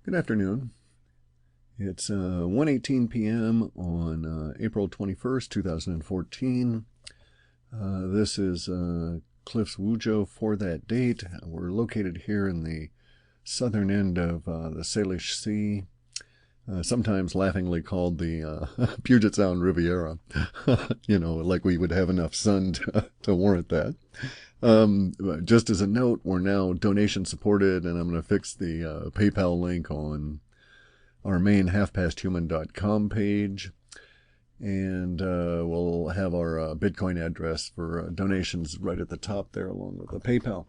Good afternoon. It's 1:18 p.m. on April 21st, 2014. This is Cliffs Wujo for that date. We're located here in the southern end of the Salish Sea, sometimes laughingly called the Puget Sound Riviera. You know, like we would have enough sun to warrant that. Just as a note, we're now donation supported, and I'm going to fix the PayPal link on our main halfpasthuman.com page, and we'll have our Bitcoin address for donations right at the top there along with the PayPal.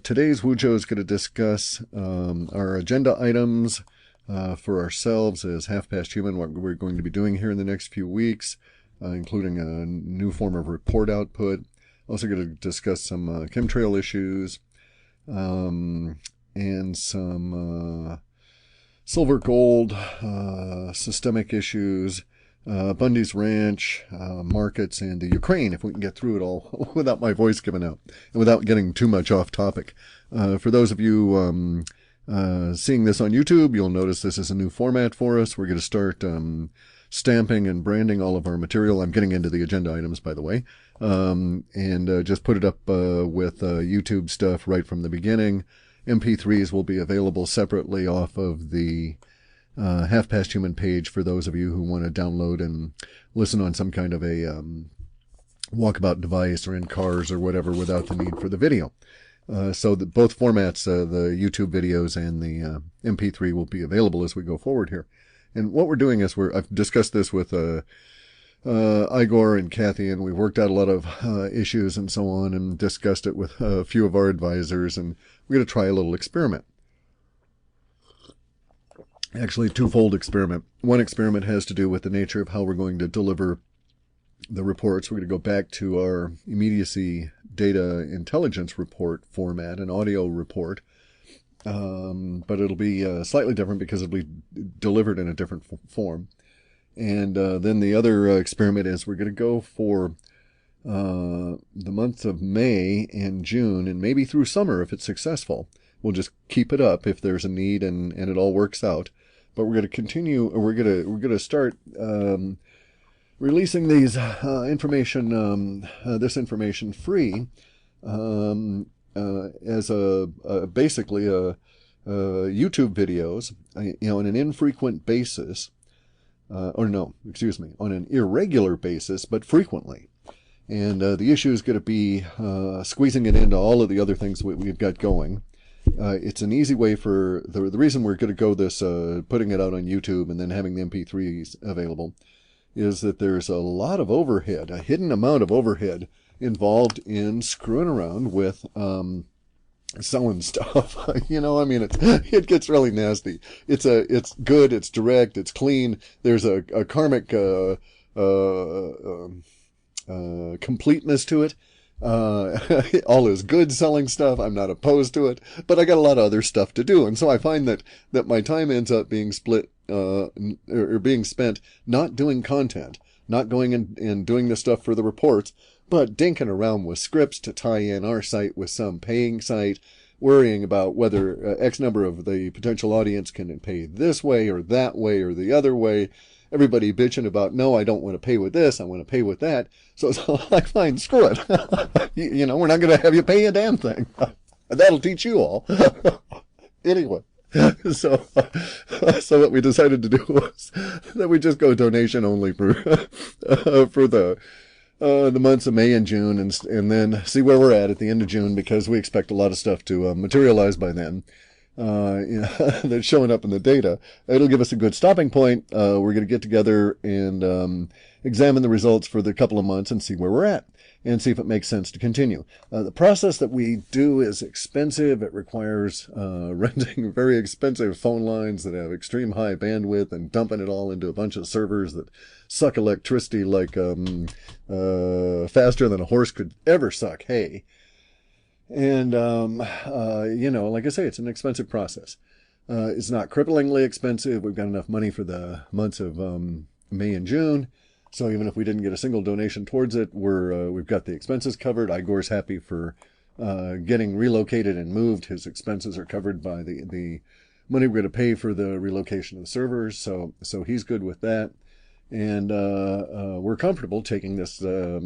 Today's Wujo is going to discuss our agenda items for ourselves as Half-Past Human, what we're going to be doing here in the next few weeks, including a new form of report output. Also going to discuss some chemtrail issues and some silver gold systemic issues, Bundy's Ranch, markets, and Ukraine, if we can get through it all without my voice giving out and without getting too much off topic. For those of you seeing this on YouTube, you'll notice this is a new format for us. We're going to start stamping and branding all of our material. I'm getting into the agenda items, by the way, and just put it up with YouTube stuff right from the beginning. MP3s will be available separately off of the Half-Past Human page for those of you who want to download and listen on some kind of a walkabout device or in cars or whatever without the need for the video. So that both formats, the YouTube videos and the MP3, will be available as we go forward here. And what we're doing is I've discussed this with Igor and Kathy, and we've worked out a lot of issues and so on, and discussed it with a few of our advisors, and we're going to try a little experiment. Actually, a twofold experiment. One experiment has to do with the nature of how we're going to deliver the reports. We're going to go back to our immediacy data intelligence report format, an audio report, but it'll be slightly different because it'll be delivered in a different form. And then the other experiment is we're going to go for the months of May and June, and maybe through summer if it's successful. We'll just keep it up if there's a need and it all works out. But we're going to continue. We're going to start releasing these this information free as basically YouTube videos, on an infrequent basis. On an irregular basis, but frequently. And the issue is going to be squeezing it into all of the other things we've got going. It's an easy way for, the reason we're going to go this, putting it out on YouTube and then having the MP3s available, is that there's a lot of overhead, a hidden amount of overhead involved in screwing around with selling stuff. It gets really nasty. It's good, it's direct, it's clean. There's a karmic completeness to it. All is good selling stuff. I'm not opposed to it, but I got a lot of other stuff to do, and so I find that my time ends up being split or being spent not doing content, not going and doing the stuff for the reports, but dinking around with scripts to tie in our site with some paying site, worrying about whether X number of the potential audience can pay this way or that way or the other way. Everybody bitching about, no, I don't want to pay with this, I want to pay with that. So it's like, fine, screw it. We're not going to have you pay a damn thing. That'll teach you all. Anyway. So what we decided to do was that we just go donation only for the months of May and June, and then see where we're at the end of June, because we expect a lot of stuff to materialize by then. That's showing up in the data. It'll give us a good stopping point. We're going to get together and examine the results for the couple of months and see where we're at, and see if it makes sense to continue. The process that we do is expensive. It requires renting very expensive phone lines that have extreme high bandwidth and dumping it all into a bunch of servers that suck electricity like faster than a horse could ever suck hay. And, like I say, it's an expensive process. It's not cripplingly expensive. We've got enough money for the months of May and June. So even if we didn't get a single donation towards it, we've got the expenses covered. Igor's happy for getting relocated and moved. His expenses are covered by the money we're going to pay for the relocation of the servers. So he's good with that. And we're comfortable taking this a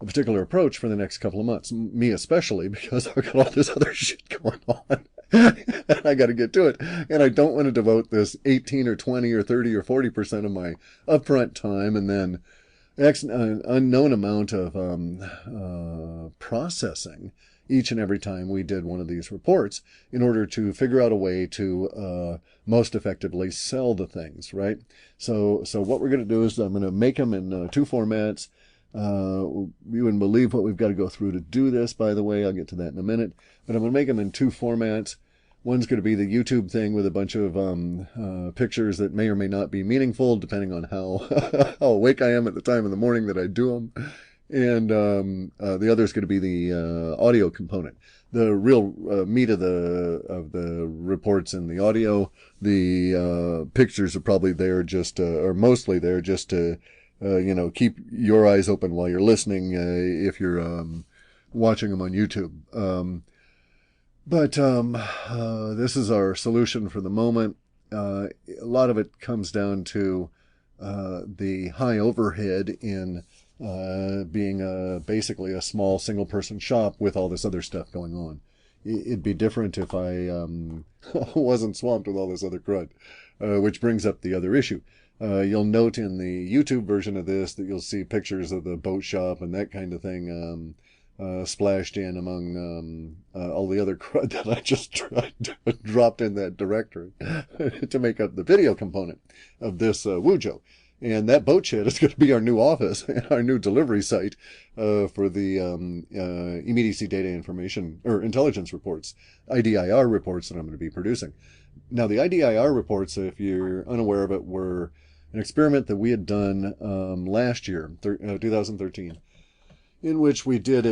particular approach for the next couple of months. Me especially, because I've got all this other shit going on. And I got to get to it. And I don't want to devote this 18 or 20 or 30 or 40% of my upfront time and then unknown amount of processing each and every time we did one of these reports in order to figure out a way to most effectively sell the things, right? So what we're going to do is I'm going to make them in two formats. You wouldn't believe what we've got to go through to do this, by the way. I'll get to that in a minute. But I'm going to make them in two formats. One's going to be the YouTube thing with a bunch of pictures that may or may not be meaningful, depending on how, how awake I am at the time of the morning that I do them. And the other is going to be the audio component. The real meat of the reports in the audio. The pictures are probably there just, or mostly there just to, keep your eyes open while you're listening if you're watching them on YouTube. But this is our solution for the moment. A lot of it comes down to the high overhead in being basically a small single-person shop with all this other stuff going on. It'd be different if I wasn't swamped with all this other crud, which brings up the other issue. You'll note in the YouTube version of this that you'll see pictures of the boat shop and that kind of thing splashed in among all the other crud that I just dropped in that directory to make up the video component of this wujo. And that boat shed is going to be our new office and our new delivery site for the immediacy data information or intelligence reports, IDIR reports that I'm going to be producing. Now, the IDIR reports, if you're unaware of it, were an experiment that we had done last year, 2013. In which we did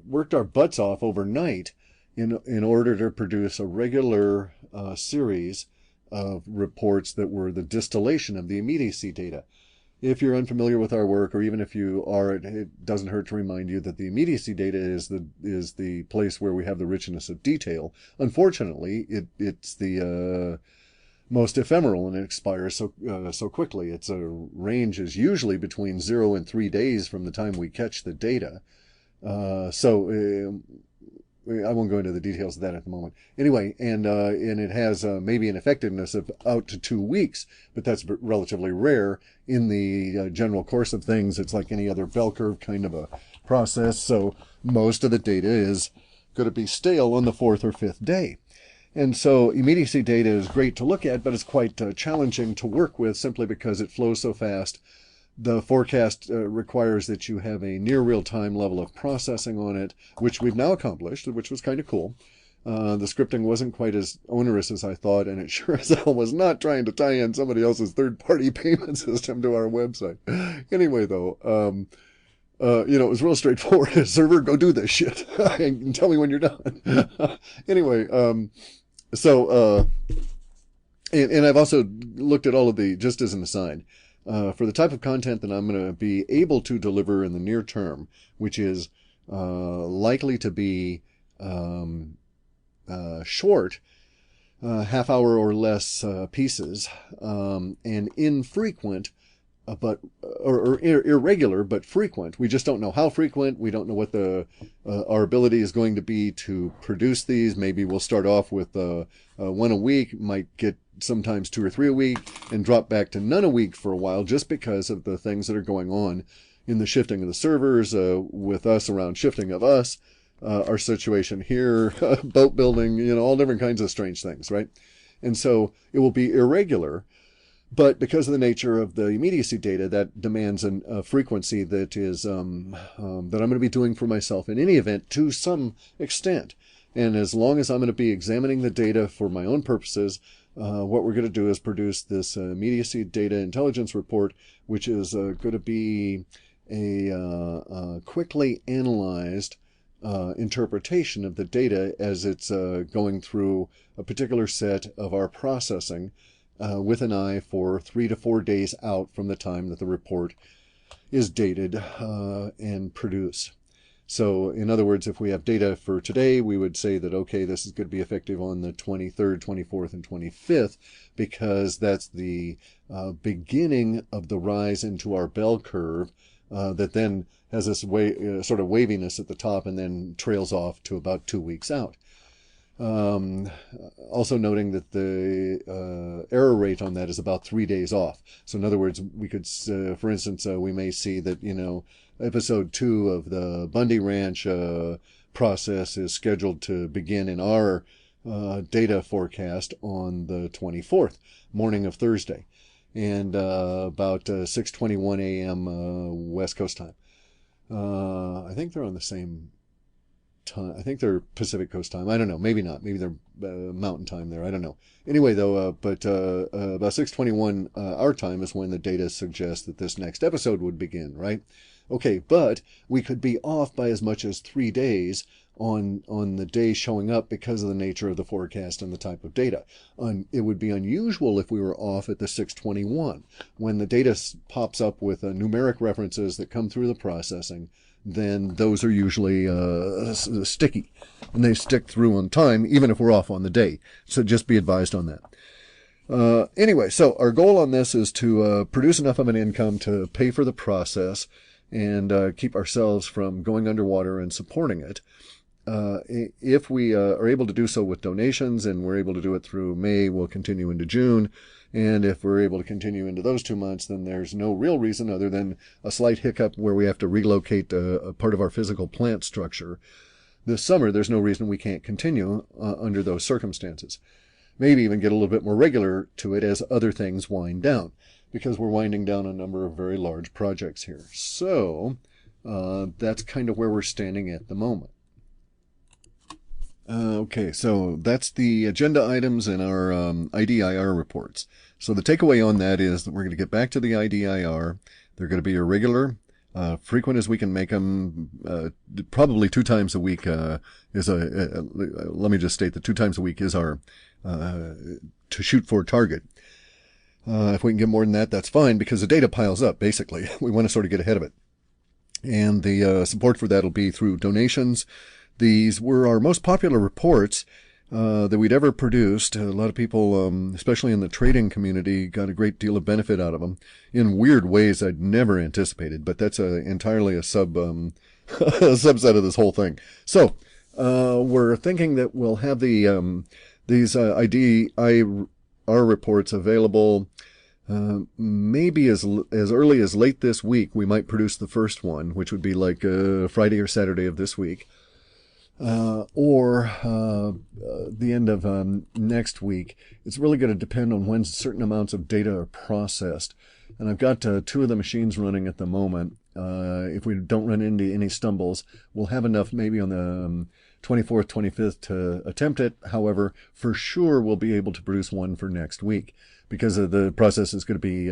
worked our butts off overnight in order to produce a regular series of reports that were the distillation of the immediacy data. If you're unfamiliar with our work, or even if you are, it doesn't hurt to remind you that the immediacy data is the place where we have the richness of detail. Unfortunately, it's the most ephemeral, and it expires so quickly. Its range is usually between 0 and 3 days from the time we catch the data. I won't go into the details of that at the moment. Anyway, and it has maybe an effectiveness of out to 2 weeks, but that's relatively rare in the general course of things. It's like any other bell curve kind of a process. So most of the data is going to be stale on the 4th or 5th day. And so immediacy data is great to look at, but it's quite challenging to work with simply because it flows so fast. The forecast requires that you have a near real-time level of processing on it, which we've now accomplished, which was kind of cool. The scripting wasn't quite as onerous as I thought, and it sure as hell was not trying to tie in somebody else's third-party payment system to our website. Anyway, though, it was real straightforward. Server, go do this shit and tell me when you're done. Anyway, and I've also looked at all of the, just as an aside, for the type of content that I'm going to be able to deliver in the near term, which is likely to be short, half hour or less pieces, and infrequent, or irregular but frequent. We just don't know how frequent. We don't know what our ability is going to be to produce these. Maybe we'll start off with one a week, might get sometimes 2 or 3 a week, and drop back to none a week for a while, just because of the things that are going on in the shifting of the servers, with us around shifting of us, our situation here, boat building, all different kinds of strange things, right? And so it will be irregular. But because of the nature of the immediacy data, that demands a frequency that is that I'm going to be doing for myself in any event to some extent. And as long as I'm going to be examining the data for my own purposes, what we're going to do is produce this immediacy data intelligence report, which is going to be a quickly analyzed interpretation of the data as it's going through a particular set of our processing, with an eye for 3 to 4 days out from the time that the report is dated and produced. So in other words, if we have data for today, we would say that, okay, this is going to be effective on the 23rd, 24th, and 25th, because that's the beginning of the rise into our bell curve that then has this sort of waviness at the top and then trails off to about 2 weeks out. Also noting that the error rate on that is about 3 days off. So in other words, we could, for instance, we may see that, episode 2 of the Bundy Ranch process is scheduled to begin in our data forecast on the 24th, morning of Thursday, and about 6:21 a.m. West Coast time. I think they're on the same time. I think they're Pacific Coast time. I don't know. Maybe not. Maybe they're Mountain time there. I don't know. Anyway, though, but about 6:21 our time is when the data suggests that this next episode would begin, right? Okay, but we could be off by as much as 3 days on the day showing up because of the nature of the forecast and the type of data. It would be unusual if we were off at the 6:21. When the data pops up with numeric references that come through the processing, then those are usually sticky, and they stick through on time, even if we're off on the day. So just be advised on that. Anyway, so our goal on this is to produce enough of an income to pay for the process and keep ourselves from going underwater and supporting it. If we are able to do so with donations, and we're able to do it through May, we'll continue into June. And if we're able to continue into those 2 months, then there's no real reason other than a slight hiccup where we have to relocate a part of our physical plant structure. This summer, there's no reason we can't continue under those circumstances. Maybe even get a little bit more regular to it as other things wind down, because we're winding down a number of very large projects here. So that's kind of where we're standing at the moment. Okay, so that's the agenda items in our IDIR reports. So the takeaway on that is that we're going to get back to the IDIR. They're going to be irregular, frequent as we can make them. Probably 2 times a week let me just state that 2 times a week is our to shoot for target. If we can get more than that, that's fine, because the data piles up, basically. We want to sort of get ahead of it. And the support for that will be through donations. These were our most popular reports that we'd ever produced. A lot of people, especially in the trading community, got a great deal of benefit out of them in weird ways I'd never anticipated, but that's entirely a subset of this whole thing. So we're thinking that we'll have these IDIR reports available maybe as early as late this week. We might produce the first one, which would be like Friday or Saturday of this week. Or the end of next week. It's really going to depend on when certain amounts of data are processed. And I've got 2 of the machines running at the moment. If we don't run into any stumbles, we'll have enough maybe on the 24th, 25th to attempt it. However, for sure we'll be able to produce one for next week, because the process is going to be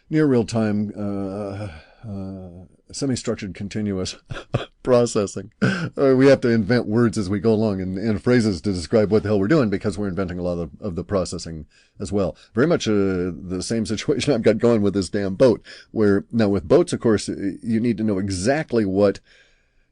near real-time, semi-structured continuous processing. We have to invent words as we go along and phrases to describe what the hell we're doing, because we're inventing a lot of the processing as well. Very much the same situation I've got going with this damn boat, where now with boats, of course, you need to know exactly what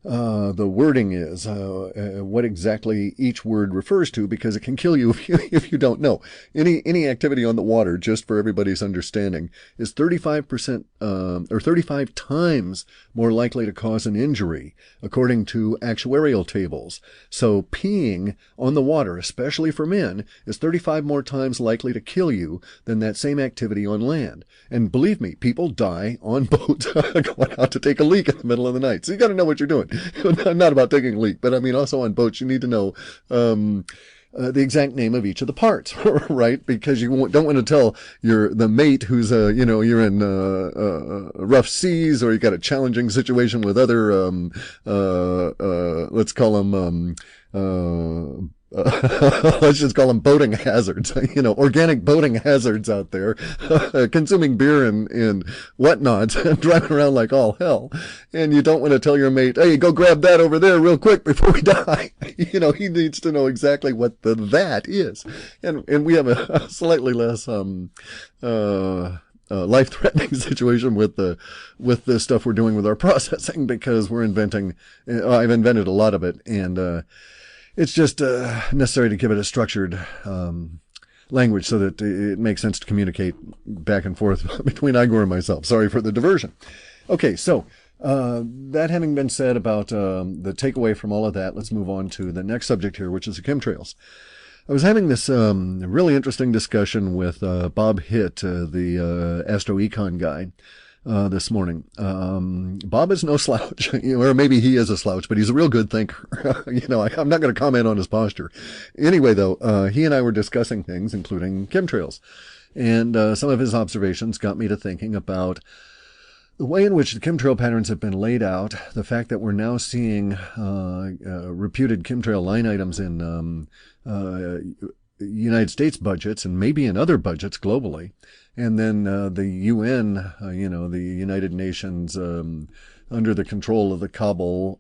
the wording is, what exactly each word refers to, because it can kill you if you don't know. Any activity on the water, just for everybody's understanding, is 35% or 35 times more likely to cause an injury, according to actuarial tables. So peeing on the water, especially for men, is 35 more times likely to kill you than that same activity on land. And believe me, people die on boats going out to take a leak in the middle of the night. So you got to know what you're doing. Not about taking a leak, but I mean also on boats you need to know the exact name of each of the parts, right? Because you don't want to tell the mate who's you're in rough seas, or you got a challenging situation with other let's call them let's just call them boating hazards, organic boating hazards out there, consuming beer and whatnot, driving around like all hell. And you don't want to tell your mate, hey, go grab that over there real quick before we die. He needs to know exactly what that is. And we have a slightly less, life-threatening situation with the stuff we're doing with our processing, because we're inventing. I've invented a lot of it, and it's just necessary to give it a structured language so that it makes sense to communicate back and forth between Igor and myself. Sorry for the diversion. Okay, so that having been said about the takeaway from all of that, let's move on to the next subject here, which is the chemtrails. I was having this really interesting discussion with Bob Hitt, the astroecon guy, this morning. Bob is no slouch, or maybe he is a slouch, but he's a real good thinker. I'm not going to comment on his posture. Anyway, though, he and I were discussing things, including chemtrails, and some of his observations got me to thinking about the way in which the chemtrail patterns have been laid out, the fact that we're now seeing reputed chemtrail line items in United States budgets and maybe in other budgets globally, and then the UN, the United Nations, under the control of the Kabul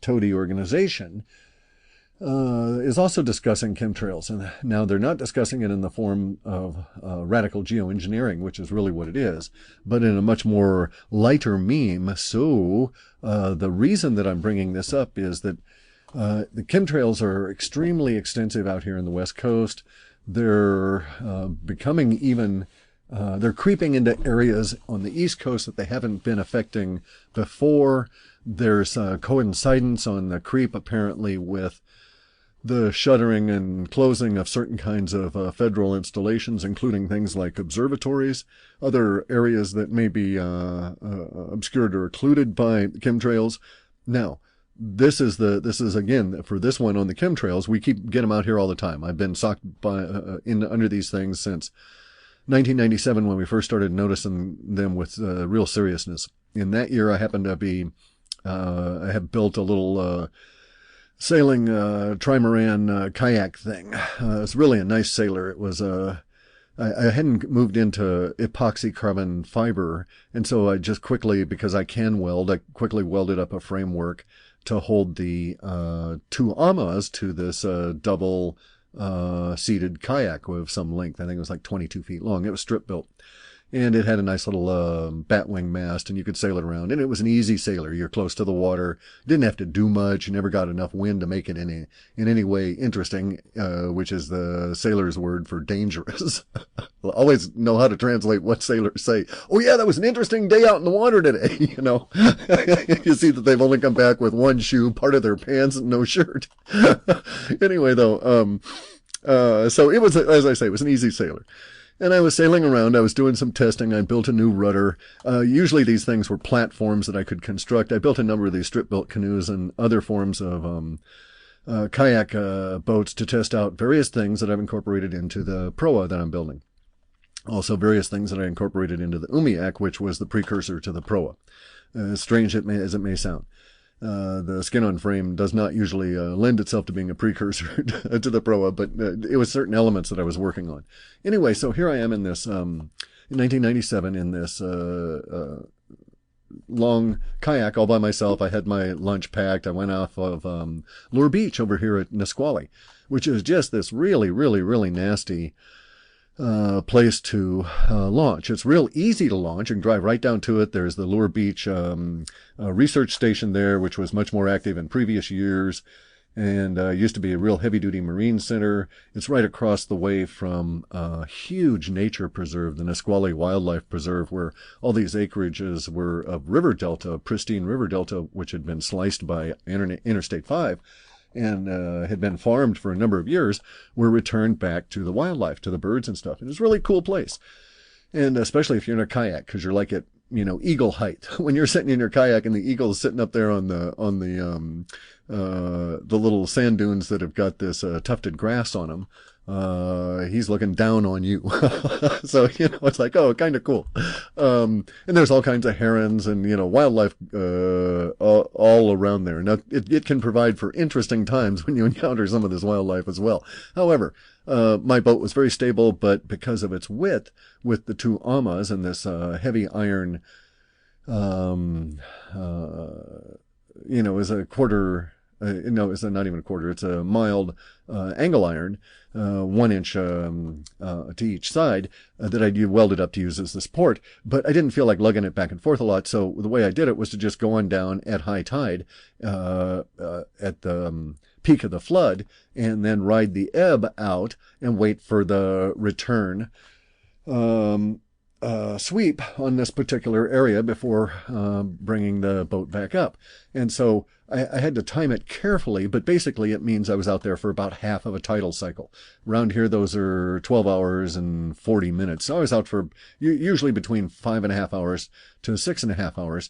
toady organization, is also discussing chemtrails. And now they're not discussing it in the form of radical geoengineering, which is really what it is, but in a much more lighter meme. So the reason that I'm bringing this up is that the chemtrails are extremely extensive out here in the West Coast. They're becoming even, they're creeping into areas on the East Coast that they haven't been affecting before. There's coincidence on the creep, apparently, with the shuttering and closing of certain kinds of federal installations, including things like observatories, other areas that may be obscured or occluded by chemtrails. Now, this is again, for this one on the chemtrails, we get them out here all the time. I've been socked by under these things since 1997, when we first started noticing them with real seriousness. In that year, I happened to be, I had built a little sailing trimaran kayak thing. It's really a nice sailor. It was I hadn't moved into epoxy carbon fiber, and so I just quickly, because I can weld, I quickly welded up a framework to hold the two amas to this double seated kayak of some length. I think it was like 22 feet long. It was strip built. And it had a nice little batwing mast, and you could sail it around. And it was an easy sailor. You're close to the water. Didn't have to do much. You never got enough wind to make it in any way interesting, which is the sailor's word for dangerous. I'll always know how to translate what sailors say. Oh, yeah, that was an interesting day out in the water today. You see that they've only come back with one shoe, part of their pants, and no shirt. Anyway, though, so it was, as I say, it was an easy sailor. And I was sailing around. I was doing some testing. I built a new rudder. Usually these things were platforms that I could construct. I built a number of these strip-built canoes and other forms of kayak boats to test out various things that I've incorporated into the proa that I'm building. Also various things that I incorporated into the umiak, which was the precursor to the proa. Strange as it may sound. The skin-on frame does not usually lend itself to being a precursor to the proa, but it was certain elements that I was working on. Anyway, so here I am in this, in 1997, in this long kayak all by myself. I had my lunch packed. I went off of Lure Beach over here at Nisqually, which is just this really, really, really nasty place to launch. It's real easy to launch. You can drive right down to it. There's the Lure Beach research station there, which was much more active in previous years, and used to be a real heavy-duty marine center. It's right across the way from a huge nature preserve, the Nisqually Wildlife Preserve, where all these acreages were of river delta, pristine river delta, which had been sliced by Interstate 5, and had been farmed for a number of years, were returned back to the wildlife, to the birds and stuff. And it's a really cool place. And especially if you're in a kayak, because you're like at, eagle height. When you're sitting in your kayak and the eagle is sitting up there on the little sand dunes that have got this tufted grass on them, he's looking down on you. So, it's like, oh, kind of cool. And there's all kinds of herons and, wildlife all around there. Now, it can provide for interesting times when you encounter some of this wildlife as well. However, my boat was very stable, but because of its width, with the two amas and this heavy iron, is a quarter no, it's not even a quarter. It's a mild angle iron, 1 inch to each side, that I welded up to use as the support. But I didn't feel like lugging it back and forth a lot, so the way I did it was to just go on down at high tide at the peak of the flood, and then ride the ebb out and wait for the return sweep on this particular area before bringing the boat back up. And so I had to time it carefully, but basically it means I was out there for about half of a tidal cycle. Around here, those are 12 hours and 40 minutes. So I was out for usually between 5.5 hours to 6.5 hours.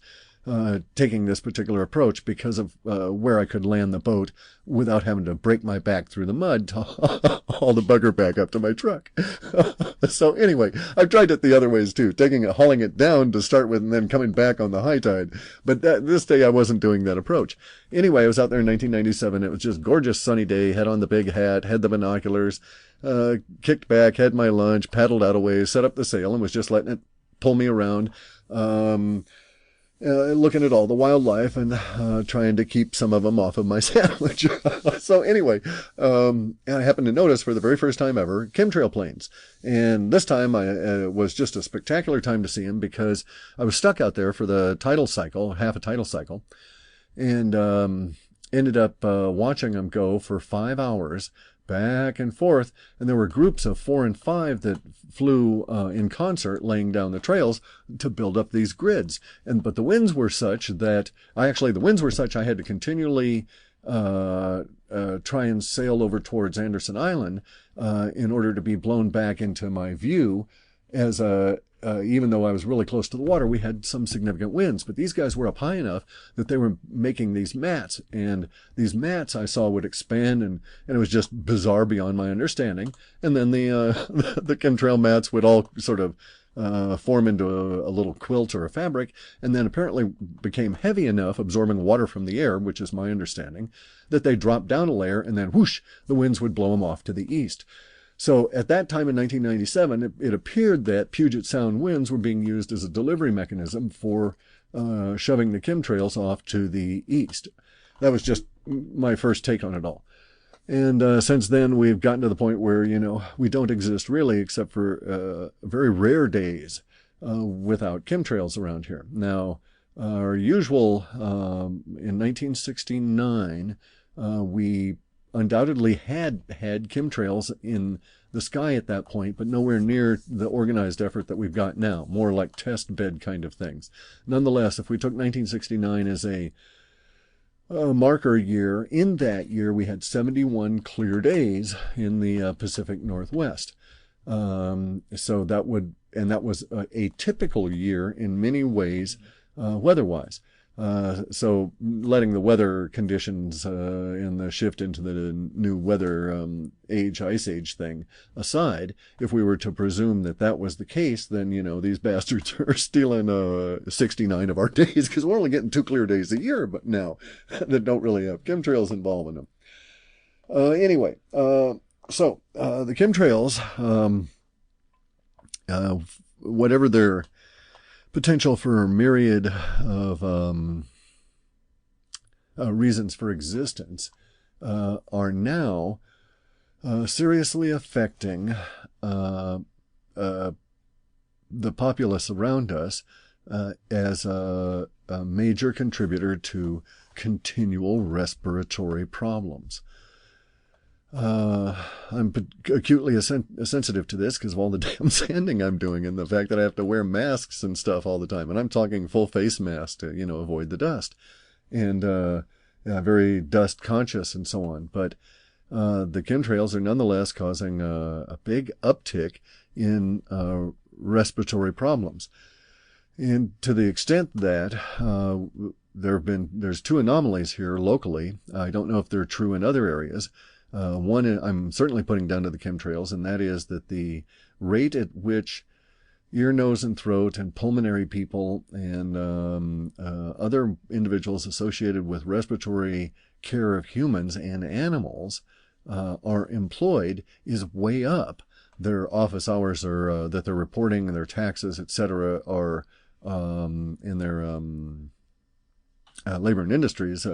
Taking this particular approach because of where I could land the boat without having to break my back through the mud to haul the bugger back up to my truck. So anyway, I've tried it the other ways too, hauling it down to start with and then coming back on the high tide. But this day I wasn't doing that approach. Anyway, I was out there in 1997. It was just gorgeous sunny day, had on the big hat, had the binoculars, kicked back, had my lunch, paddled out a ways, set up the sail, and was just letting it pull me around. Looking at all the wildlife and trying to keep some of them off of my sandwich. So anyway, I happened to notice for the very first time ever chemtrail planes. And this time was just a spectacular time to see them because I was stuck out there for the tidal cycle, half a tidal cycle, and ended up watching them go for 5 hours back and forth, and there were groups of 4 and 5 that flew in concert, laying down the trails to build up these grids. But the winds were such that I had to continually try and sail over towards Anderson Island in order to be blown back into my view. As even though I was really close to the water, we had some significant winds, but these guys were up high enough that they were making these mats, and these mats I saw would expand, and it was just bizarre beyond my understanding. And then the the chemtrail mats would all sort of form into a little quilt or a fabric, and then apparently became heavy enough, absorbing water from the air, which is my understanding, that they dropped down a layer, and then whoosh, the winds would blow them off to the east. So at that time in 1997, it appeared that Puget Sound winds were being used as a delivery mechanism for shoving the chemtrails off to the east. That was just my first take on it all. And since then, we've gotten to the point where, we don't exist really except for very rare days without chemtrails around here. Now, our usual, in 1969, we undoubtedly had chemtrails in the sky at that point, but nowhere near the organized effort that we've got now, more like test bed kind of things. Nonetheless, if we took 1969 as a marker year, in that year we had 71 clear days in the Pacific Northwest. So that was a typical year in many ways, weather-wise. So letting the weather conditions and the shift into the new weather ice age thing aside, if we were to presume that was the case, then, these bastards are stealing 69 of our days, because we're only getting 2 clear days a year, but now that don't really have chemtrails involved in them. Anyway, so the chemtrails, whatever their potential for a myriad of reasons for existence, are now seriously affecting the populace around us as a major contributor to continual respiratory problems. I'm acutely sensitive to this because of all the damn sanding I'm doing and the fact that I have to wear masks and stuff all the time. And I'm talking full face masks to, avoid the dust, and very dust conscious and so on. But the chemtrails are nonetheless causing a big uptick in respiratory problems. And to the extent that there's 2 anomalies here locally. I don't know if they're true in other areas. One I'm certainly putting down to the chemtrails, and that is that the rate at which ear, nose, and throat and pulmonary people and other individuals associated with respiratory care of humans and animals are employed is way up. Their office hours are that they're reporting, and their taxes, etc., are in their labor and industries,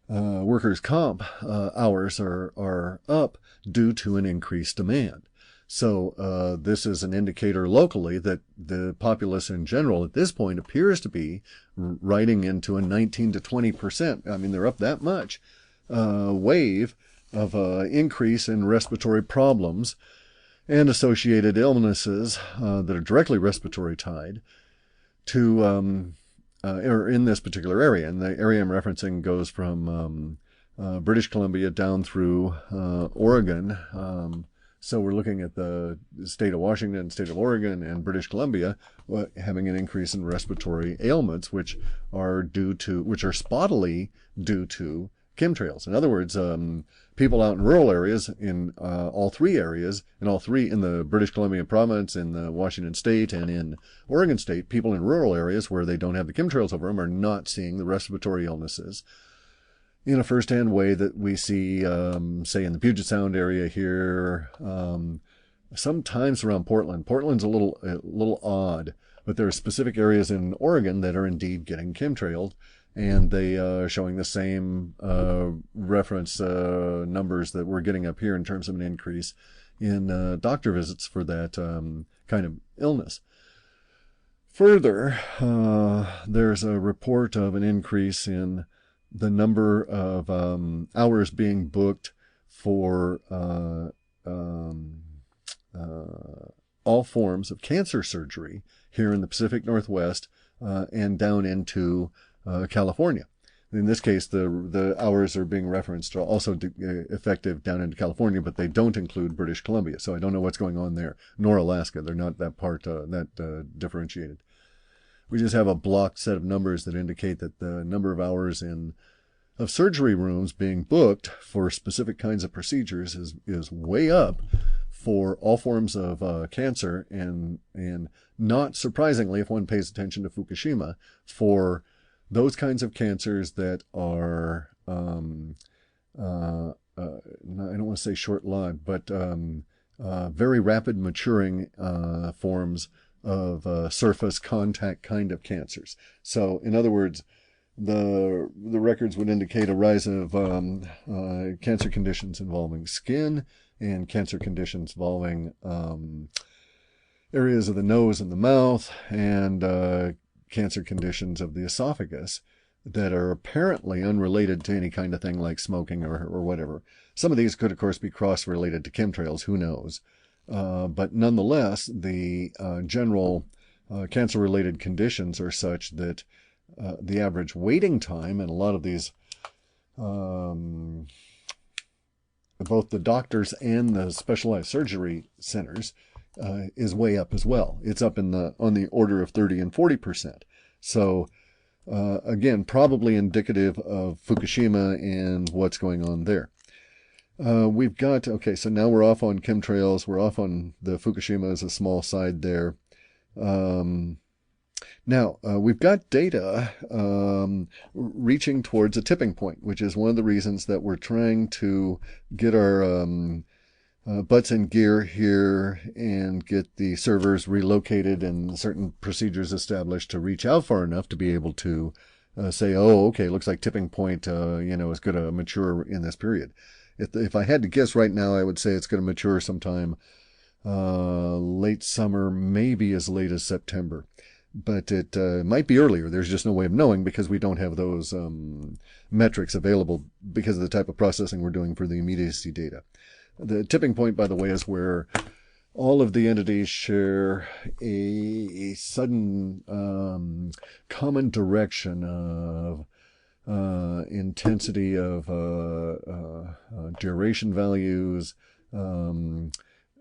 workers' comp hours are up due to an increased demand. So this is an indicator locally that the populace in general at this point appears to be riding into a 19 to 20%. I mean, they're up that much wave of increase in respiratory problems and associated illnesses that are directly respiratory tied to or in this particular area. And the area I'm referencing goes from British Columbia down through Oregon. So we're looking at the state of Washington, state of Oregon, and British Columbia having an increase in respiratory ailments, which are spottily due to chemtrails. In other words, people out in rural areas, in all three areas, in the British Columbia province, in the Washington state, and in Oregon state, people in rural areas where they don't have the chemtrails over them are not seeing the respiratory illnesses in a first-hand way that we see, say, in the Puget Sound area here, sometimes around Portland. Portland's a little odd, but there are specific areas in Oregon that are indeed getting chemtrailed, and they are showing the same reference numbers that we're getting up here in terms of an increase in doctor visits for that kind of illness. Further, there's a report of an increase in the number of hours being booked for all forms of cancer surgery here in the Pacific Northwest and down into California. In this case, the hours are being referenced are also effective down into California, but they don't include British Columbia. So I don't know what's going on there, nor Alaska. They're not that differentiated. We just have a blocked set of numbers that indicate that the number of hours of surgery rooms being booked for specific kinds of procedures is way up for all forms of cancer, and not surprisingly, if one pays attention to Fukushima, for those kinds of cancers that are I don't want to say short-lived, but very rapid maturing forms of surface contact kind of cancers. So, in other words, the records would indicate a rise of cancer conditions involving skin and cancer conditions involving areas of the nose and the mouth, and cancer conditions of the esophagus that are apparently unrelated to any kind of thing like smoking or whatever. Some of these could, of course, be cross-related to chemtrails, who knows. But nonetheless, the general cancer-related conditions are such that the average waiting time in a lot of these, both the doctors and the specialized surgery centers, is way up as well. It's up on the order of 30 and 40%. So again, probably indicative of Fukushima and what's going on there. Okay, so now we're off on chemtrails. We're off on the Fukushima as a small side there. Now, we've got data reaching towards a tipping point, which is one of the reasons that we're trying to get our butts in gear here and get the servers relocated and certain procedures established to reach out far enough to be able to say, oh, okay, looks like tipping point, is going to mature in this period. If I had to guess right now, I would say it's going to mature sometime late summer, maybe as late as September. But it might be earlier. There's just no way of knowing because we don't have those metrics available because of the type of processing we're doing for the immediacy data. The tipping point, by the way, is where all of the entities share a sudden common direction of intensity of duration values,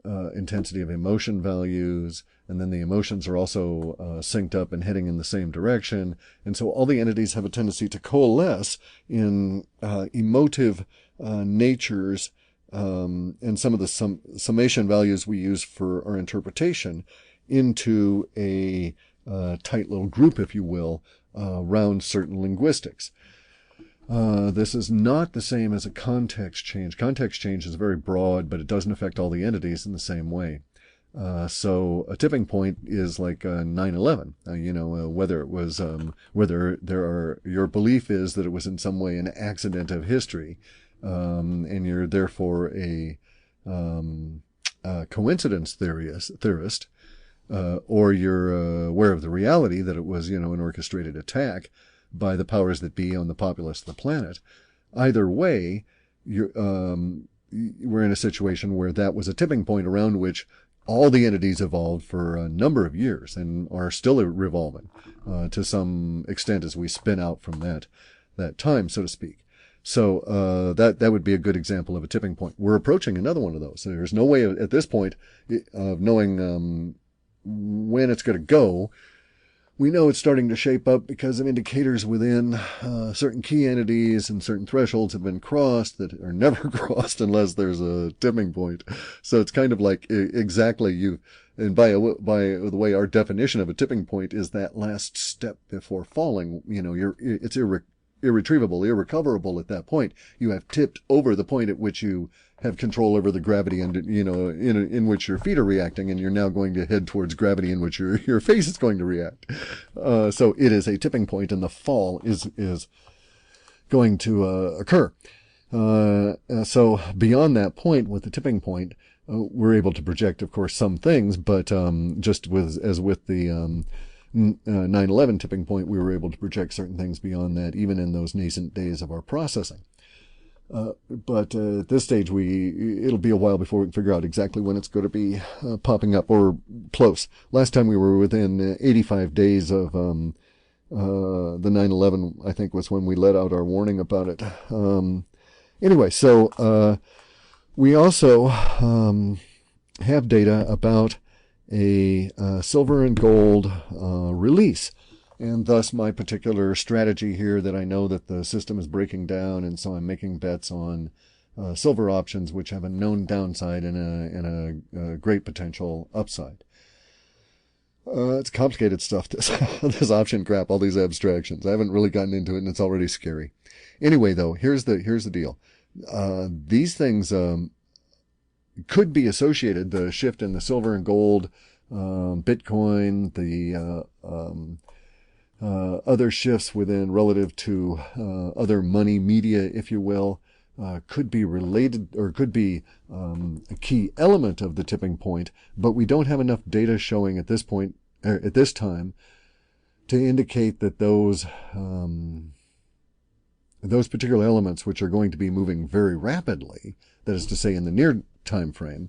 intensity of emotion values, and then the emotions are also synced up and heading in the same direction. And so all the entities have a tendency to coalesce in emotive natures, and some of the summation values we use for our interpretation into a tight little group, if you will, around certain linguistics. This is not the same as a context change. Context change is very broad, but it doesn't affect all the entities in the same way. So a tipping point is like 9/11. Whether it was whether your belief is that it was in some way an accident of history, and you're therefore a coincidence theorist, or you're aware of the reality that it was an orchestrated attack by the powers that be on the populace of the planet. Either way, we're in a situation where that was a tipping point around which all the entities evolved for a number of years and are still revolving to some extent as we spin out from that time, so to speak. So that would be a good example of a tipping point. We're approaching another one of those. There's no way at this point of knowing when it's going to go. We know it's starting to shape up because of indicators within certain key entities, and certain thresholds have been crossed that are never crossed unless there's a tipping point. So it's kind of like exactly and by the way, our definition of a tipping point is that last step before falling. It's irretrievable, irrecoverable at that point. You have tipped over the point at which you have control over the gravity and in which your feet are reacting, and you're now going to head towards gravity in which your face is going to react. So it is a tipping point, and the fall is going to occur. So beyond that point, with the tipping point, we're able to project, of course, some things, but just as with the 9/11 tipping point, we were able to project certain things beyond that, even in those nascent days of our processing. But at this stage, it'll be a while before we can figure out exactly when it's going to be popping up, or close. Last time we were within 85 days of the 9/11, I think, was when we let out our warning about it. Anyway, so we also have data about a silver and gold release. And thus my particular strategy here, that I know that the system is breaking down, and so I'm making bets on silver options which have a known downside and a great potential upside. It's complicated stuff, this option crap, all these abstractions. I haven't really gotten into it, and it's already scary. Anyway, though, here's the deal. These things could be associated, the shift in the silver and gold, Bitcoin, the other shifts within relative to other money media, if you will, could be related, or could be a key element of the tipping point, but we don't have enough data showing at this point, at this time, to indicate that those particular elements, which are going to be moving very rapidly, that is to say in the near time frame,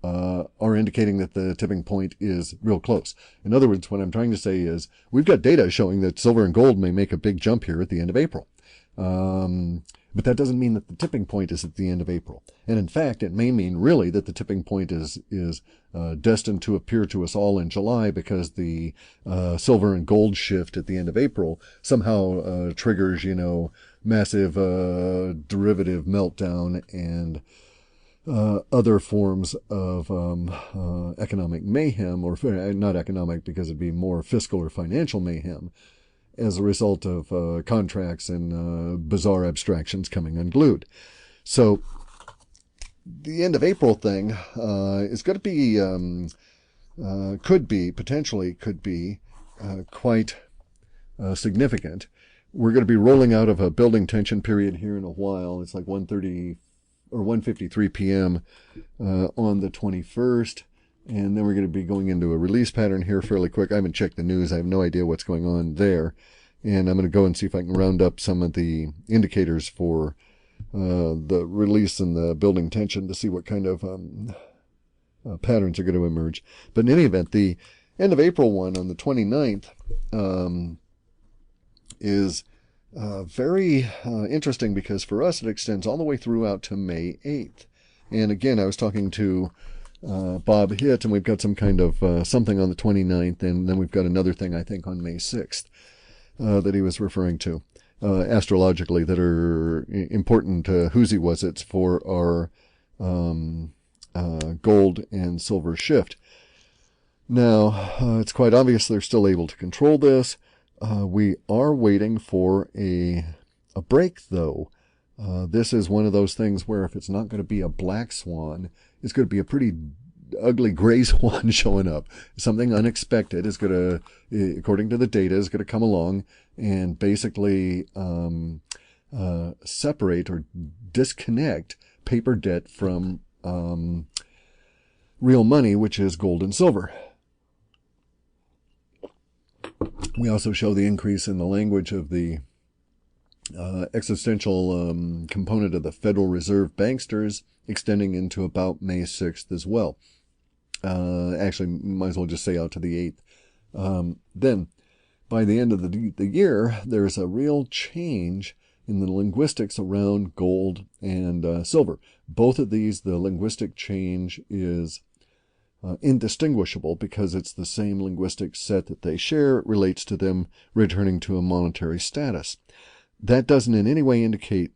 are indicating that the tipping point is real close. In other words, what I'm trying to say is we've got data showing that silver and gold may make a big jump here at the end of April. But that doesn't mean that the tipping point is at the end of April. And in fact, it may mean really that the tipping point is destined to appear to us all in July, because the silver and gold shift at the end of April somehow triggers, massive derivative meltdown and other forms of economic mayhem, or not economic, because it'd be more fiscal or financial mayhem, as a result of contracts and bizarre abstractions coming unglued. So the end of April thing is going to be, potentially could be quite significant. We're going to be rolling out of a building tension period here in a while. It's like 1:30 or 1:53 p.m. On the 21st. And then we're going to be going into a release pattern here fairly quick. I haven't checked the news. I have no idea what's going on there. And I'm going to go and see if I can round up some of the indicators for the release and the building tension to see what kind of patterns are going to emerge. But in any event, the end of April one on the 29th is very interesting, because for us it extends all the way through out to May 8th. And again, I was talking to Bob Hitt, and we've got some kind of something on the 29th, and then we've got another thing, I think, on May 6th that he was referring to astrologically, that are important whoozy was it's for our gold and silver shift. Now, it's quite obvious they're still able to control this. We are waiting for a break, though. This is one of those things where if it's not going to be a black swan, it's going to be a pretty ugly gray swan showing up. Something unexpected is going to, according to the data, is going to come along and basically separate or disconnect paper debt from real money, which is gold and silver. We also show the increase in the language of the existential component of the Federal Reserve banksters extending into about May 6th as well. Actually, might as well just say out to the 8th. Then, by the end of the year, there's a real change in the linguistics around gold and silver. Both of these, the linguistic change is indistinguishable because it's the same linguistic set that they share. It relates to them returning to a monetary status. That doesn't in any way indicate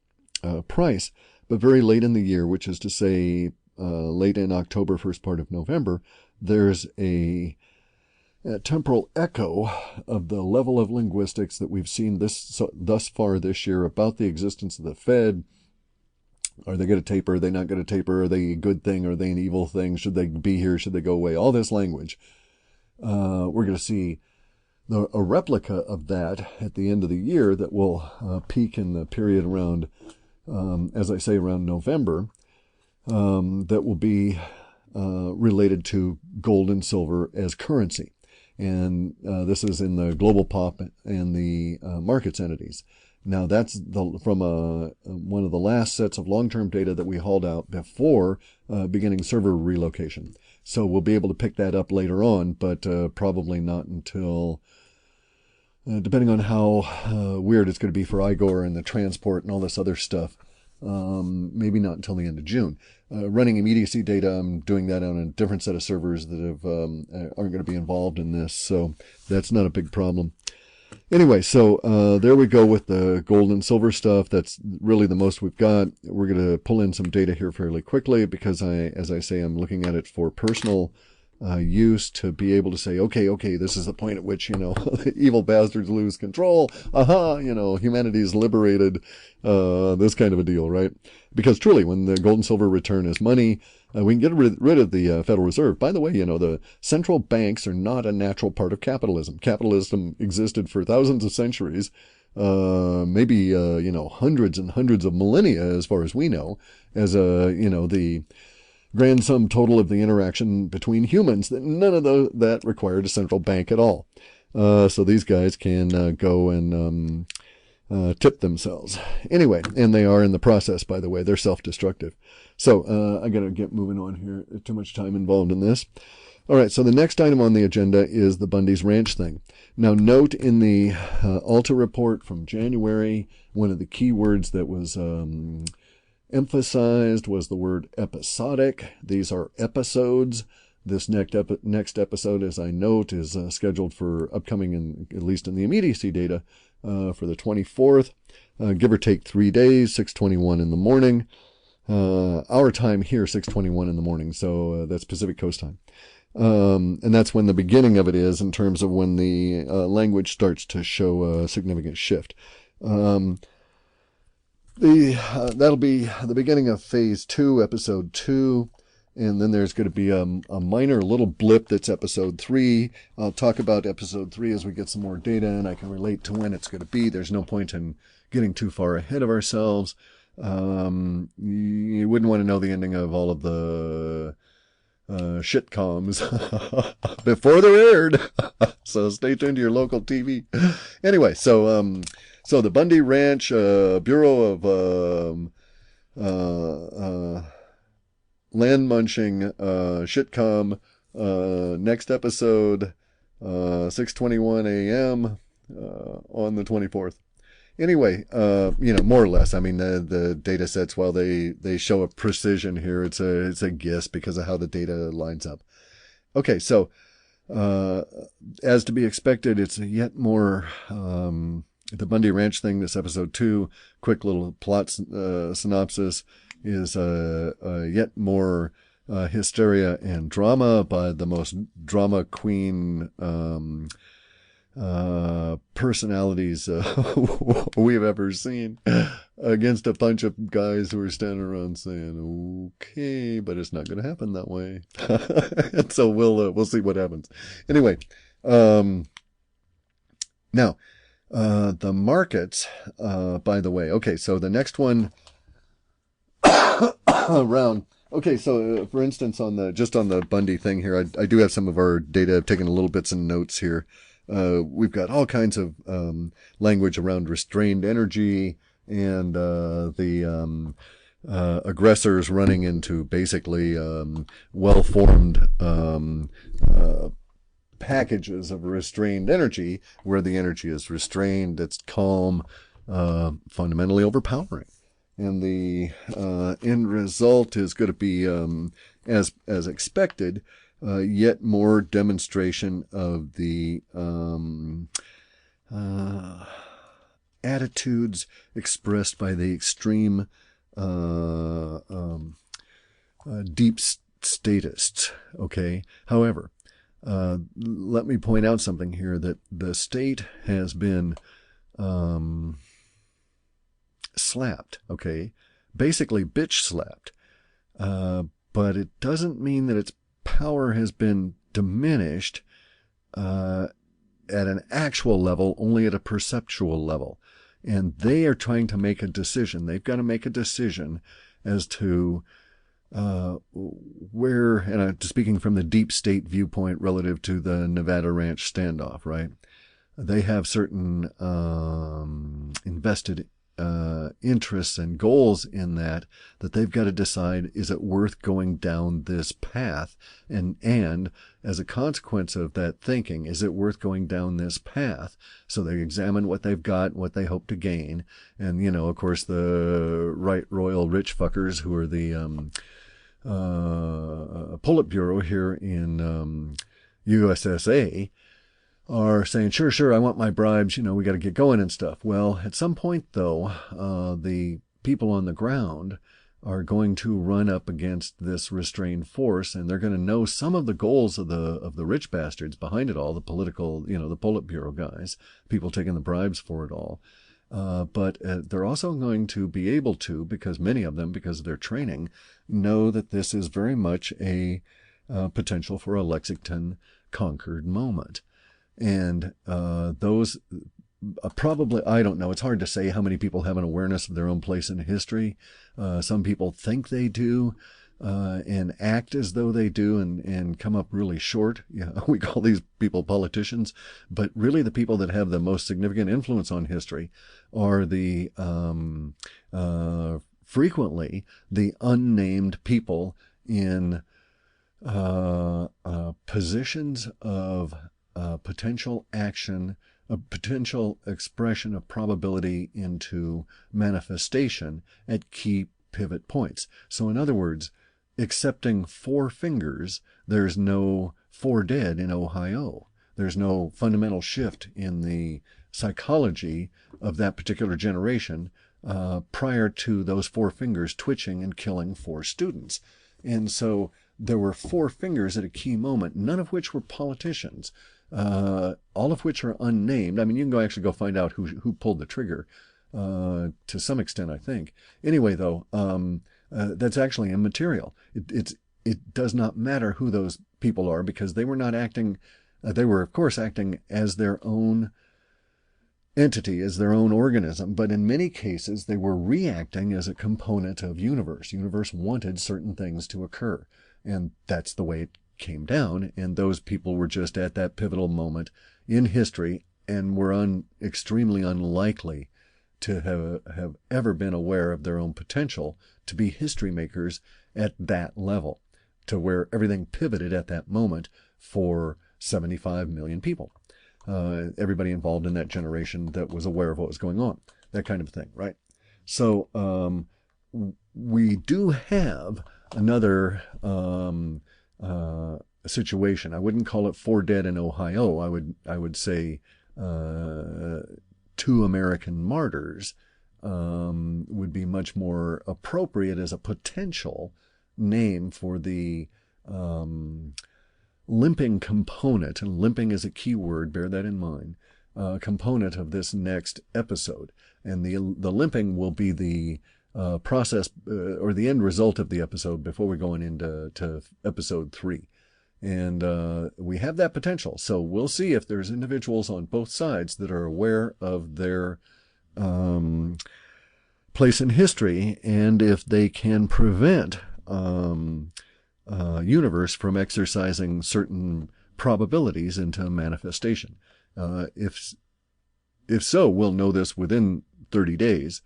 price, but very late in the year, which is to say late in October, first part of November, there's a temporal echo of the level of linguistics that we've seen thus far this year about the existence of the Fed. Are they going to taper? Are they not going to taper? Are they a good thing? Are they an evil thing? Should they be here? Should they go away? All this language. We're going to see a replica of that at the end of the year that will peak in the period around, as I say, around November, that will be related to gold and silver as currency. And this is in the global pop and the markets entities. Now, that's from one of the last sets of long-term data that we hauled out before beginning server relocation. So we'll be able to pick that up later on, but probably not until, depending on how weird it's going to be for IDIR and the transport and all this other stuff, maybe not until the end of June. Running immediacy data, I'm doing that on a different set of servers that aren't going to be involved in this, so that's not a big problem. Anyway, so there we go with the gold and silver stuff. That's really the most we've got. We're going to pull in some data here fairly quickly because as I say, I'm looking at it for personal use to be able to say, okay, this is the point at which, the evil bastards lose control. Aha, humanity is liberated, this kind of a deal, right? Because truly, when the gold and silver return as money, we can get rid of the Federal Reserve. By the way, the central banks are not a natural part of capitalism. Capitalism existed for thousands of centuries, maybe, hundreds and hundreds of millennia, as far as we know, as the grand sum total of the interaction between humans. That none of that required a central bank at all. So these guys can go and tip themselves. Anyway, and they are in the process, by the way. They're self-destructive. So I got to get moving on here. Too much time involved in this. All right, so the next item on the agenda is the Bundy's Ranch thing. Now, note in the Alta report from January, one of the key words that was emphasized was the word episodic. These are episodes. This next episode, as I note, is scheduled for upcoming, at least in the immediacy data, for the 24th, give or take 3 days, 6:21 in the morning. Our time here, 6:21 in the morning, so that's Pacific Coast time. And that's when the beginning of it is in terms of when the language starts to show a significant shift. That'll be the beginning of phase 2, episode 2. And then there's going to be a minor little blip that's episode 3. I'll talk about episode 3 as we get some more data, and I can relate to when it's going to be. There's no point in getting too far ahead of ourselves. You wouldn't want to know the ending of all of the shitcoms before they're aired. So stay tuned to your local TV. Anyway, so the Bundy Ranch Bureau of Land Munching Shitcom, next episode, 6:21 a.m. On the 24th. Anyway, more or less. I mean, the data sets, while they show a precision here, it's a guess because of how the data lines up. Okay, so as to be expected, it's yet more the Bundy Ranch thing. This episode 2, quick little plot synopsis. Is yet more hysteria and drama by the most drama queen personalities we've ever seen. against a bunch of guys who are standing around saying, "Okay," but it's not going to happen that way. And so we'll see what happens. Anyway, um, now the markets. By the way, okay. So the next one around. Okay, so for instance, on the Bundy thing here, I do have some of our data. I've taken a little bits and notes here. We've got all kinds of language around restrained energy and the aggressors running into basically well-formed packages of restrained energy, where the energy is restrained, it's calm, fundamentally overpowering. And the end result is going to be, as expected, yet more demonstration of the attitudes expressed by the extreme deep statists. Okay. However, let me point out something here, that the state has been slapped, okay? Basically bitch slapped. But it doesn't mean that its power has been diminished at an actual level, only at a perceptual level. And they are trying to make a decision. They've got to make a decision as to where, and I'm speaking from the deep state viewpoint relative to the Nevada Ranch standoff, right? They have certain invested interests and goals in that they've got to decide, is it worth going down this path? And as a consequence of that thinking, is it worth going down this path? So they examine what they've got, what they hope to gain. And, you know, of course, the right royal rich fuckers who are the Politburo here in USSA are saying, sure, I want my bribes, you know, we got to get going and stuff. Well, at some point, though, the people on the ground are going to run up against this restrained force, and they're going to know some of the goals of the rich bastards behind it all, the political, you know, the Politburo guys, people taking the bribes for it all. But they're also going to be able to, because many of them, because of their training, know that this is very much a potential for a Lexington Concord moment. And those probably, I don't know, it's hard to say how many people have an awareness of their own place in history. Some people think they do and act as though they do and come up really short. Yeah, we call these people politicians. But really the people that have the most significant influence on history are the frequently the unnamed people in positions of potential action, a potential expression of probability into manifestation at key pivot points. So in other words, accepting 4 fingers, there's no 4 dead in Ohio. There's no fundamental shift in the psychology of that particular generation prior to those 4 fingers twitching and killing 4 students. And so there were 4 fingers at a key moment, none of which were politicians, all of which are unnamed. I mean, you can actually go find out who pulled the trigger to some extent, I think. Anyway, though, that's actually immaterial. It does not matter who those people are, because they were not acting. They were, of course, acting as their own entity, as their own organism, but in many cases they were reacting as a component of universe. Universe wanted certain things to occur, and that's the way it came down. And those people were just at that pivotal moment in history and were extremely unlikely to have ever been aware of their own potential to be history makers at that level, to where everything pivoted at that moment for 75 million people. Everybody involved in that generation that was aware of what was going on, that kind of thing, right? So we do have another situation. I wouldn't call it 4 dead in Ohio. I would say 2 American martyrs would be much more appropriate as a potential name for the limping component, and limping is a key word, bear that in mind, component of this next episode. And the limping will be the process or the end result of the episode before we're going into episode 3. And we have that potential. So we'll see if there's individuals on both sides that are aware of their place in history, and if they can prevent universe from exercising certain probabilities into manifestation. If so, we'll know this within 30 days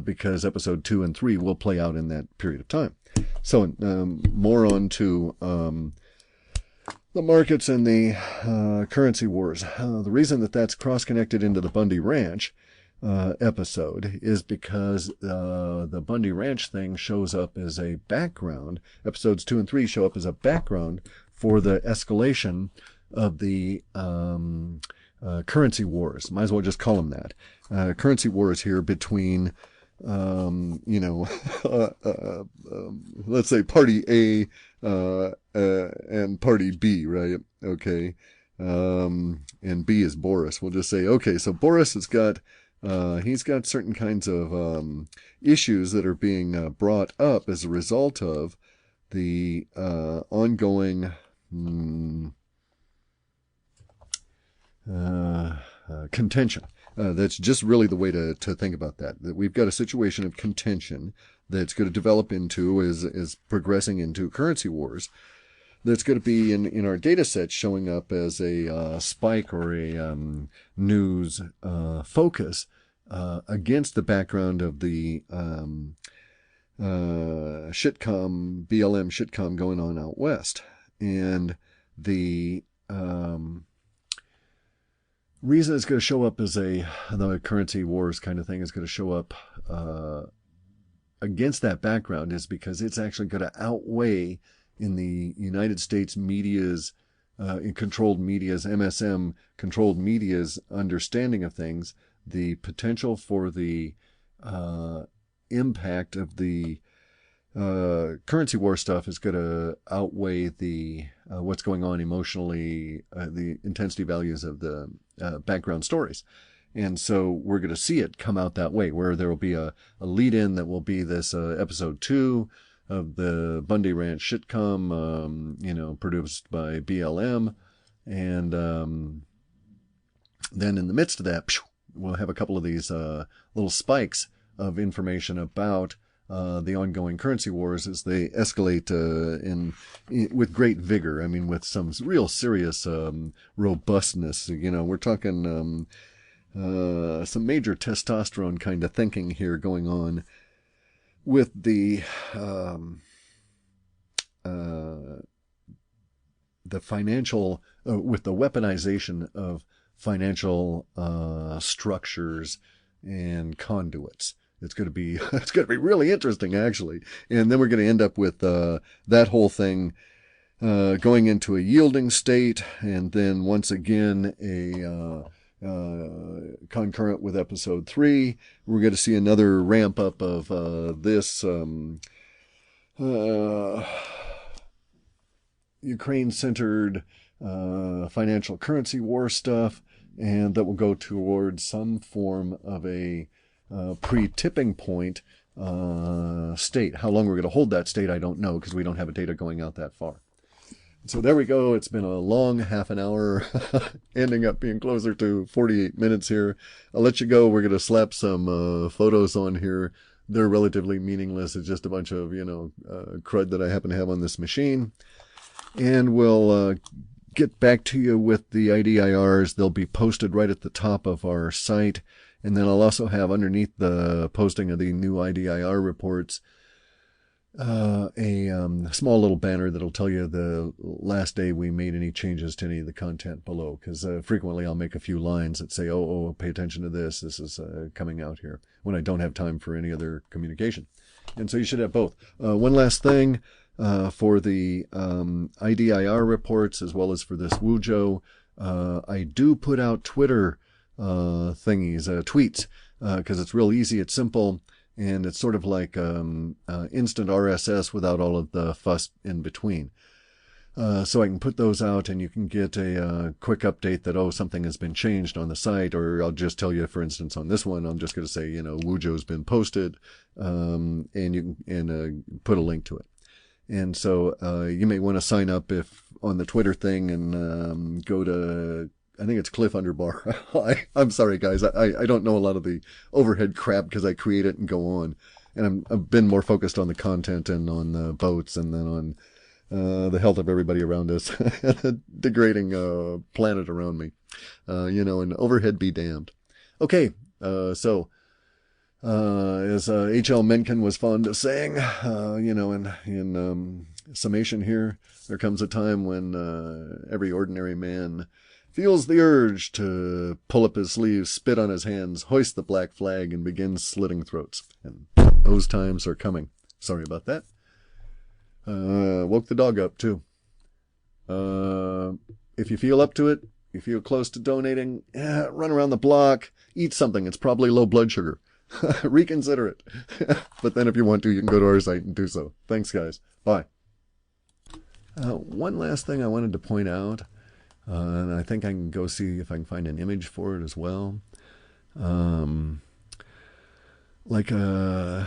because episode 2 and 3 will play out in that period of time. So more on to the markets and the currency wars. The reason that that's cross-connected into the Bundy Ranch episode is because the Bundy Ranch thing shows up as a background. Episodes 2 and 3 show up as a background for the escalation of the currency wars. Might as well just call them that. Currency wars here between, let's say Party A and Party B, right? Okay. And B is Boris. We'll just say, okay, so Boris has got he's got certain kinds of issues that are being brought up as a result of the ongoing contention. That's just really the way to think about that. That we've got a situation of contention that's going to develop into, is progressing into currency wars. That's going to be in our data set showing up as a spike or a news focus against the background of the shitcom, BLM shitcom going on out west. And the reason it's going to show up as the currency wars kind of thing is going to show up against that background is because it's actually going to outweigh in the United States media's, in controlled media's, MSM controlled media's understanding of things, the potential for the impact of the currency war stuff is going to outweigh the what's going on emotionally, the intensity values of the background stories. And so we're going to see it come out that way, where there will be a lead-in that will be this episode 2 of the Bundy Ranch shitcom, produced by BLM. And then in the midst of that, we'll have a couple of these little spikes of information about the ongoing currency wars as they escalate with great vigor. I mean, with some real serious robustness. We're talking some major testosterone kind of thinking here going on with the financial, with the weaponization of financial structures and conduits. It's going to be really interesting, actually. And then we're going to end up with that whole thing going into a yielding state, and then once again concurrent with episode 3, we're going to see another ramp up of this Ukraine-centered financial currency war stuff, and that will go towards some form of a pre-tipping point state. How long we're going to hold that state, I don't know, because we don't have data going out that far. So there we go. It's been a long half an hour, ending up being closer to 48 minutes here. I'll let you go. We're going to slap some photos on here. They're relatively meaningless. It's just a bunch of, crud that I happen to have on this machine. And we'll get back to you with the IDIRs. They'll be posted right at the top of our site. And then I'll also have underneath the posting of the new IDIR reports a small little banner that'll tell you the last day we made any changes to any of the content below. Because frequently I'll make a few lines that say, oh, pay attention to this. This is coming out here, when I don't have time for any other communication. And so you should have both. One last thing for the IDIR reports, as well as for this wujo, I do put out Twitter tweets, because it's real easy, it's simple, and it's sort of like instant RSS without all of the fuss in between. so I can put those out and you can get a quick update that, oh, something has been changed on the site, or I'll just tell you, for instance, on this one, I'm just going to say, wujo's been posted, and you can put a link to it. And so you may want to sign up if on the Twitter thing and go to, I think it's Cliff Underbar. I'm sorry, guys. I don't know a lot of the overhead crap because I create it and go on. And I've been more focused on the content and on the boats and then on the health of everybody around us, the degrading planet around me. And overhead be damned. Okay, so as H.L. Mencken was fond of saying, in summation here, there comes a time when every ordinary man feels the urge to pull up his sleeves, spit on his hands, hoist the black flag, and begin slitting throats. And those times are coming. Sorry about that. Woke the dog up, too. If you feel up to it, you feel close to donating, run around the block, eat something. It's probably low blood sugar. Reconsider it. But then if you want to, you can go to our site and do so. Thanks, guys. Bye. One last thing I wanted to point out, and I think I can go see if I can find an image for it as well. Like a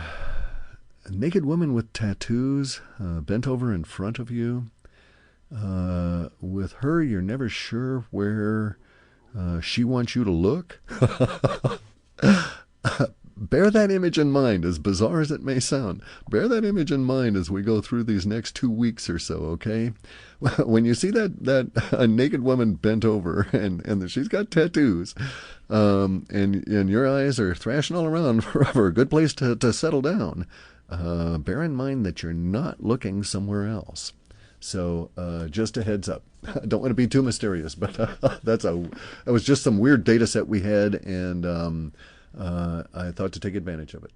naked woman with tattoos bent over in front of you. With her, you're never sure where she wants you to look. Bear that image in mind, as bizarre as it may sound. Bear that image in mind as we go through these next 2 weeks or so, okay? When you see that a naked woman bent over and she's got tattoos, and your eyes are thrashing all around for a good place to settle down, bear in mind that you're not looking somewhere else. So just a heads up. I don't want to be too mysterious, but that was just some weird data set we had, and I thought to take advantage of it.